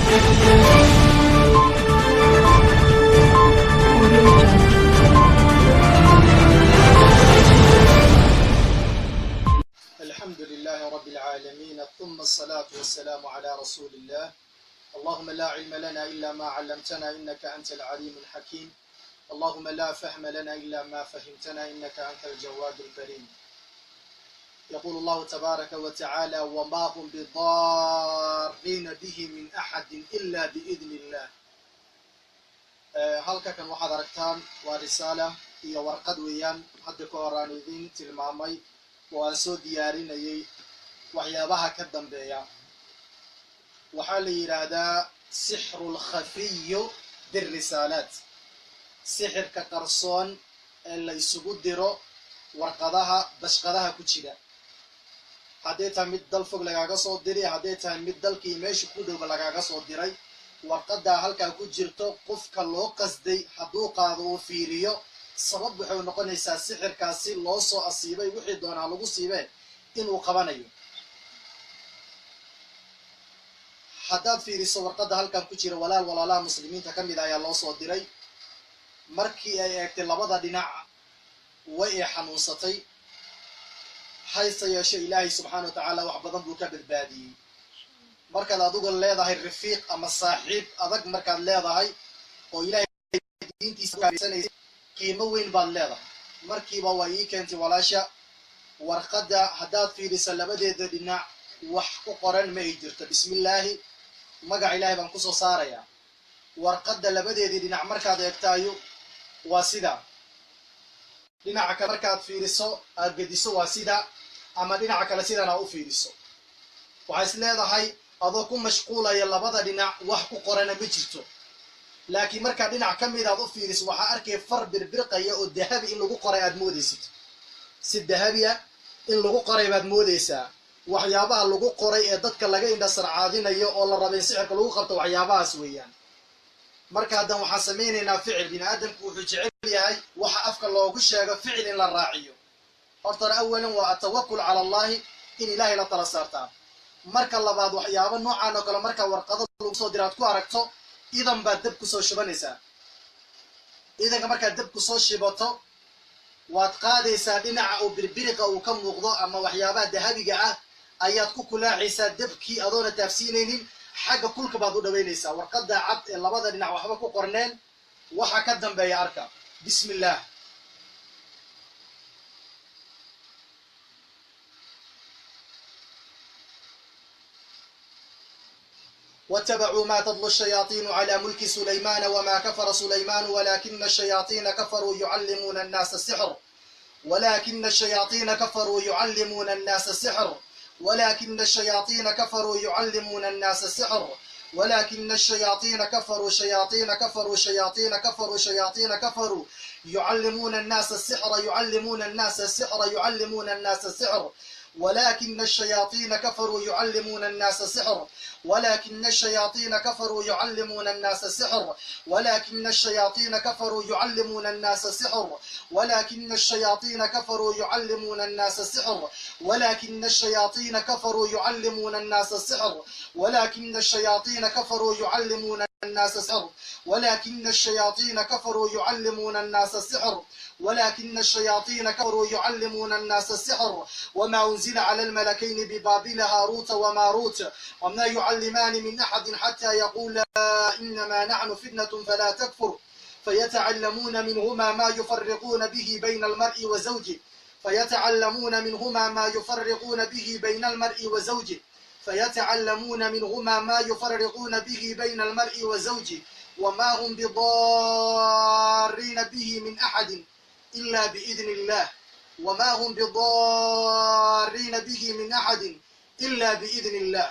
الحمد لله رب العالمين ثم الصلاة والسلام على رسول الله. اللهم لا علم لنا إلا ما علمتنا إنك أنت العليم الحكيم. اللهم لا فهم لنا إلا ما فهمتنا إنك أنت الجواد الكريم. يقول الله تبارك وتعالى: وما هم بضارين به من أحد إلا بإذن الله. halka kan waxaad aragtaan waa risaala iyo warqad weeyaan hadda ka horaan idin tilmaamay oo aan soo diyaarinayay waxyaabaha ka dambeeya. waxaa la yiraahdaa sixrul khafiy birrisalaat, sixirka qarsoon ee la isugu diro warqadaha bashqadaha ku jira. haddii tahay mid dal fog lagaaga soo diray, haddii tahay mid dalkii meesha ku dhow lagaaga soo diray, warqada halkaa ku jirto qofka loo qasday hadduu qaado uu fiiriyo, sabab waxay noqonaysaa sixirkaasi loo soo asiibay wixii doonaa lagu siibee inuu qabanayo. haddaad fiiriso warqada halkan ku jira, walaalaha muslimiinta ka mid ayaa loo soo diray. markii ay eegtay labada dhinac way ay xanuunsatay, hayse yeeshe ilaahay subxaana wa tacaala wax badan buu ka badbaadiyey. markaad adigu leedahay rafiiq ama saaxiib adag, markaad leedahay oo ilaahay diintiisa ugaarsanaysa, qiimo weyn baad leedahay. markiiba waa ii keentay walaasha warqada. haddaad fiiriso labadeeda dhinac wax ku qoran ma ay jirto. bismillaahi, magac ilaahay baan kusoo saarayaa. warqada labadeedii dhinac markaad eegtaayo waa sida. dhinaca kale markaad fiiriso aad gediso waa sida, ama dhinaca kale sidan aad u fiiriso. waxaa is leedahay adoo ku mashquulaya labada dhinac wax ku qorana ma jirto. laakiin markaa dhinac ka mid aad u fiiriso waxaa arkay far birbirqaya oo dahabi in lagu qoray aad moodaysid. si dahabiya in lagu qoray baad moodaysaa. waxyaabaha lagu qoray ee dadka laga indhasarcaadinayo oo la rabay in sixirka lagu qabto waxyaabahaas weeyaan. marka haddan waxaan samaynaynaa ficil. bini aadamku wuxuu jecel yahay waxa afka loogu sheego ficil in la raaciyo. hortana awalan waa atawakul cala allahi, in ilaahay la tala saartaa. marka labaad waxyaabo noocan oo kale marka warqado lagu soo diraad ku aragto, idan baad dab kusoo shibanaysaa. idanka markaad dab kusoo shibato waad qaadaysaa dhinaca uu birbiriqa uu ka muuqdo ama waxyaabaha dahabiga ah ayaad ku kulaacaysaa dabkii adoona taafsiinaynin. xagga kulka baad u dhaweynaysaa. warqada cad ee labada dhinac waxba ku qorneen, waxa ka dambeeya arka. bismillaah. واتبعوا ما تتلو الشياطين على ملك سليمان وما كفر سليمان ولكن الشياطين كفروا يعلمون الناس السحر ولكن الشياطين كفروا يعلمون الناس السحر ولكن الشياطين كفروا يعلمون الناس السحر ولكن الشياطين كفروا شياطين كفروا شياطين كفروا شياطين كفروا يعلمون الناس السحر يعلمون الناس السحر يعلمون الناس السحر ولكن الشياطين كفروا يعلمون الناس السحر ولكن الشياطين كفروا يعلمون الناس السحر ولكن الشياطين كفروا يعلمون الناس السحر ولكن الشياطين كفروا يعلمون الناس السحر ولكن الشياطين كفروا يعلمون الناس السحر ولكن الشياطين كفروا يعلمون الناس السحر ولكن الشياطين كفروا يعلمون الناس السحر ولكن الشياطين كفروا يعلمون الناس السحر وما أنزل على الملكين ببابل هاروت وماروت وما يعلمان من أحد حتى يقولا إنما نحن فتنة فلا تكفر فيتعلمون منهما ما يفرقون به بين المرء وزوجه فيتعلمون منهما ما يفرقون به بين المرء وزوجه فيتعلمون منهما ما يفرقون به بين المرء وزوجه وما هم بضارين به من أحد إلا بإذن الله وما هم بضارين به من أحد إلا بإذن الله.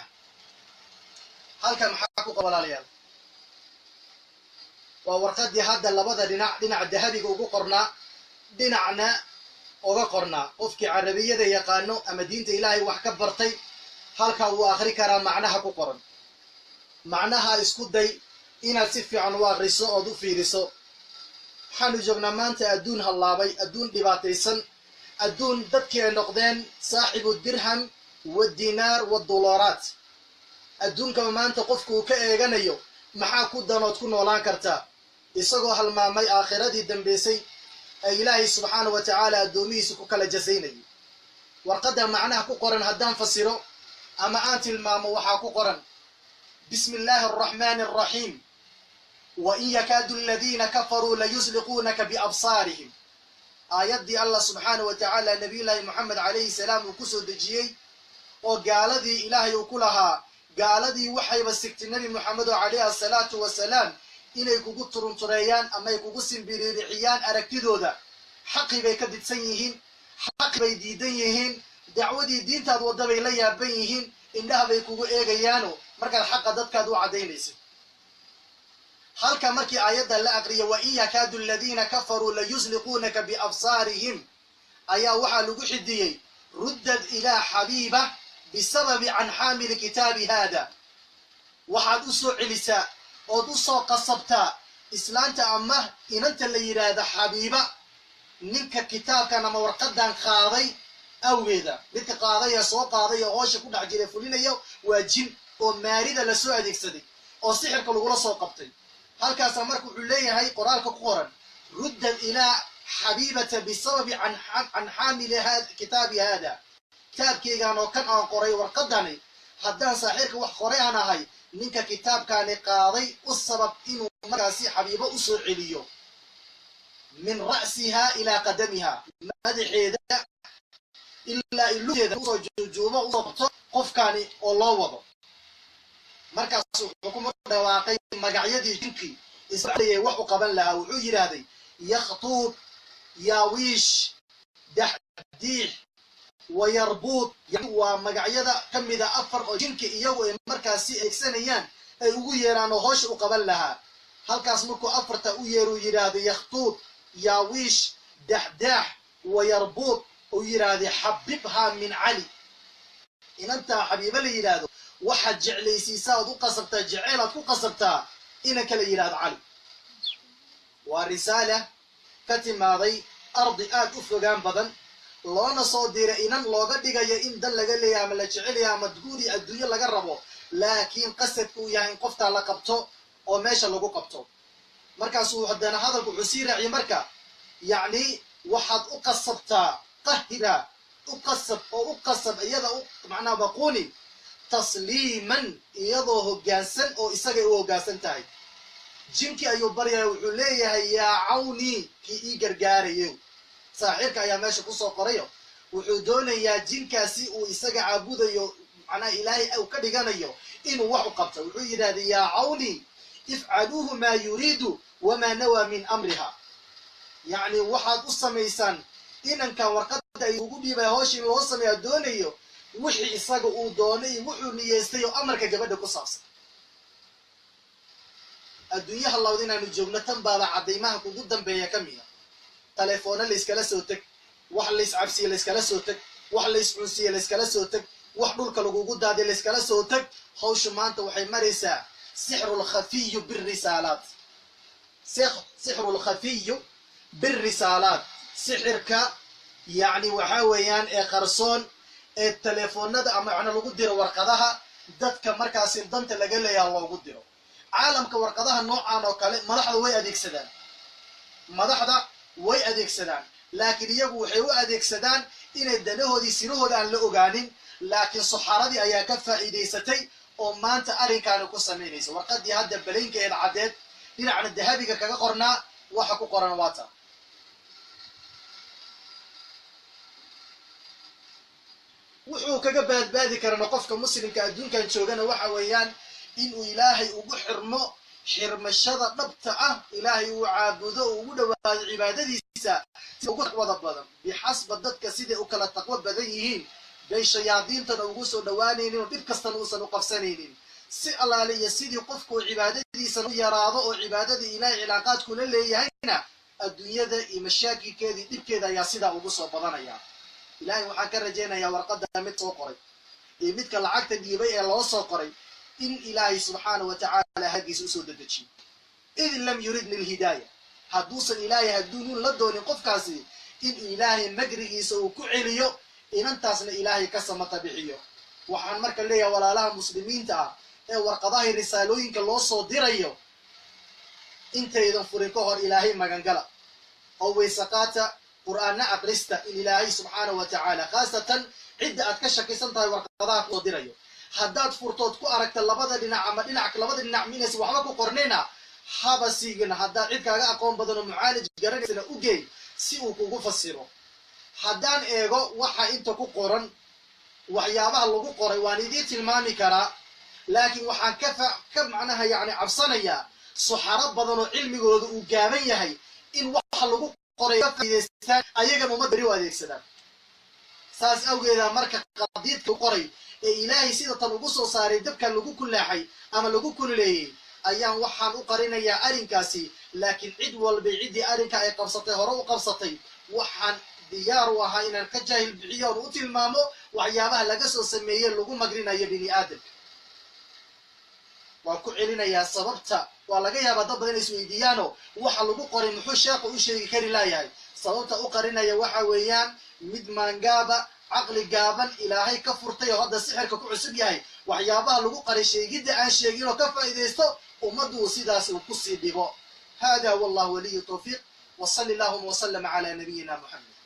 هل كان محقق ولا ليال؟ وورقد هذا لبضة دينع الذهبي وقرنا دينعنا وقرنا وفك عربية ذي يقانو أما دينة إلهي وحكبرتي هل كان وآخر كرا معناها كقرن معناها اسكود دي إن السفي عن واغرسو أدو في رسو حانو جبنا مانتا أدون هاللابي أدون دباتيسن أدون دبكي نقدين صاحب الدرهم والدينار والدولارات adduunka maanta qofku uu ka eeganayo maxaa ku danood ku noolaan kartaa isagoo halmaamay aakhiradii dambaysay ee ilaahay subxaanahu wa tacaala addoomihiisa ku kala jasaynayay warqadda macnaha ku qoran haddaan fasiro ama aan tilmaamo waxaa ku qoran bismi illaahi arraxmaani arraxiim وإن يكاد الذين كفروا ليزلقونك بأبصارهم آياتي الله سبحانه وتعالى نبي الله محمد عليه السلام وكسو دجيي وقالدي إلهي وكلها قالدي وحي بسكت النبي محمد عليه الصلاة والسلام إنه يكوكو ترنطريان أما يكوكو سنبيريحيان أركدو ذا حقي بيكدد سيهين حقي بيديديهين دعودي دين تادو دبي ليا بيهين إنها بيكوكو إيغيانو مركا الحق دادكادو عدينيسي halka markii aayadda la aqriyo wa in yakadu alladhina kafaruu la yuzliquunaka biabsaarihim ayaa waxaa lagu xidiyey ruddad ilaa xabiiba bisababi can xaamili kitaabi haada waxaad u soo celisaa ood u soo qasabtaa islaanta ama inanta la yidhaahda xabiiba ninka kitaabkan ama warqadan qaaday awgeeda midka qaadaya soo qaaday oo hoosha ku dhex jiray fulinayo waa jin oo maarida la soo adeegsaday oo sixirka lagula soo qabtay halkaas marka wuxuu leeyahay qoraalka ku qoran ruddan ilaa xabiibata bisababi can xaamili kitaabi haada kitaabkeygan oo kan aan qoray warqadani haddaan saaxiirka wax qoray aan ahay ninka kitaabkaani qaaday u sabab inuu markaasi xabiibo u soo celiyo min ra'siha ilaa qadamiha madaxeeda ilaa iluteeda usoo juujuubo usoo qabto qofkaani oo loo wado markaas wuxuu ku dhawaaqay magacyadii jinkii isagoo wax u qaban lahaa wuxuu yiraahday yakhtuub yaawiish dahdiix wayarbuut waa magacyada kamida afar oo jinki iyagu ay markaasi eegsanayaan ay ugu yeeraan oo hoosha u qaban lahaa halkaas markuu afarta u yeero yiraahday yakhtuub yaawiish dahdax wayarbuut oo yiraahday xabibha min cali inanta xabiiba la yiraahdo waxaad jeclaysiisaa ood u qasabtaa jeceylaad ku qasabtaa ina kala yidhahdo cali waa risaala ka timaaday ardi aad u fogaan badan loona soo diray inan looga dhigayo in dan laga leeyahay ama la jecelyahay ama guuri adduunyo laga rabo laakiin qasadku uu yahay in qoftaa la qabto oo meesha lagu qabto markaasuu haddana hadalku wuxuu sii raaciyay marka yacni waxaad u qasabtaa qahira u qasab oo u qasab iyada u macnaa baquuni tasliiman iyadoo hoggaansan oo isagay u hoggaansan tahay jinkii ayuu baryaya wuxuu leeyahay yaa cawni kii ii gargaarayo saaxiirka ayaa meesha kusoo qorayo wuxuu doonayaa jinkaasi uu isaga caabudayo macnaa ilaahay uu ka dhiganayo inuu wax u qabto wuxuu yidhahday yaa cawni ifcaluuhu maa yuriidu wamaa nawaa min amriha yacni waxaad u samaysaan inankan warqadda ay ugu dhiibay hoosh in loo sameeya doonayo wixii isaga uu doonay iyo wuxuu niyeystay oo amarka gabadha ku saabsan adduunyaha lawda inaanu joogno tan baaba caddaymaha kugu dambeeya ka mida taleefoona layskala soo teg wax layscabsiye layskala soo teg wax layscunsiye layskala soo teg wax dhulka lagugu daadiy layskala soo teg hawshu maanta waxay maraysaa sixrulkhafiyu birisaalaat sixrulkhafiyu birisaalaat sixirka yacni waxaa weeyaan ee qarsoon ee taleefoonada ama macna lagu diro warqadaha dadka markaasi danta laga leeyaha loogu diro caalamka warqadaha noocan oo kale madaxda way adeegsadaan laakiin iyagu waxay u adeegsadaan inay danahoodii sirahooda aan la ogaanin laakiin saxaaradii ayaa ka faa'iidaysatay oo maanta arrinkaani ku samaynaysa warqadii hadda balaynkeeda caddeed dhinacna dahabiga kaga qornaa waxa ku qoran waata wuxuu kaga baadbaadi karana qofka muslimka adduunkan joogana waxa weeyaan inuu ilaahay ugu xirmo xirmashada dhabta ah ilaahay uu caabudo oo ugu dhawaado cibaadadiisa si ugu taqwada badan bixasba dadka siday u kala taqwo badan yihiin bay shayaadiintana ugu soo dhawaanaynin oo dhib kastana uusan u qabsanaynin si allaale iyo sidii qofku cibaadadiisa u yaraado oo cibaadadii ilaahay cilaaqaadkula leeyahayna adduunyada iyo mashaakilkeedii dhibkeeda ayaa sidaa ugu soo badanaya ilaahay waxaan ka rajaynayaa warqadda mid soo qoray iyo midka lacagta dhiibay ee loo soo qoray in ilaahay subxaanahu watacaala haggiisa usoo dedejiyo id lam yurid lilhidaaya hadduusan ilaahay hadduunun la doonin qofkaasi in ilaahay magrigiisa uu ku celiyo inantaasna ilaahay ka samata bixiyo waxaan marka leeyahay walaalaha muslimiinta ah warqadaha risaalooyinka loo soo dirayo intaydan furin ka hor ilaahay magangala oo weysaqaata qur'aanna aqrista in ilaahay subxaanahu wa tacaala khaasatan cidda aad ka shakisan tahay warqadaha soo dirayo haddaad furtood ku aragta labada dhinac ama labada dhinac minaysa waxba ku qornayna haba siigin haddaad cid kaaga aqoon badan oo mucaalij garanaysana u geey si uu kugu fasiro haddaan eego waxa inta ku qoran waxyaabaha lagu qoray waan idiin tilmaami karaa laakiin waxaan ka macnaha yacni cabsanayaa suxaro badan oo cilmigooda uu gaaban yahay in waxa lagu qoray ka faa'iidaystaan ayagana uma beri u adeegsadaan saas awgeeda marka qadiidka qoray ee ilaahay sida tan ugu soo saaray dabkan lagu kulaaxay ama lagu kululeeyey ayaan waxaan u qarinayaa arrinkaasi laakiin cid walba ciddii arrinka ay qabsatay hore u qabsatay waxaan diyaar u ahaa inaan ka jaahil bixiyo oon u tilmaamo waxyaabaha laga soo sameeyey lagu magrinayo bini aadamka waan ku celinayaa sababta waa laga yaabaa dad badan isweydiiyaanoo waxa lagu qoray muxuu sheekhu u sheegi kari laayahay sababta u qarinaya waxa weeyaan mid maangaaba caqli gaaban ilaahay ka furtay oo hadda sixirka ku cusub yahay waxyaabaha lagu qaray sheegidda aan sheegin oo ka faa'iidaysto ummaddu uu sidaas uu ku sii dhigo hada wallahu waliyu tawfiiq wa salli allahuma wa sallama calaa nabiyina muxamed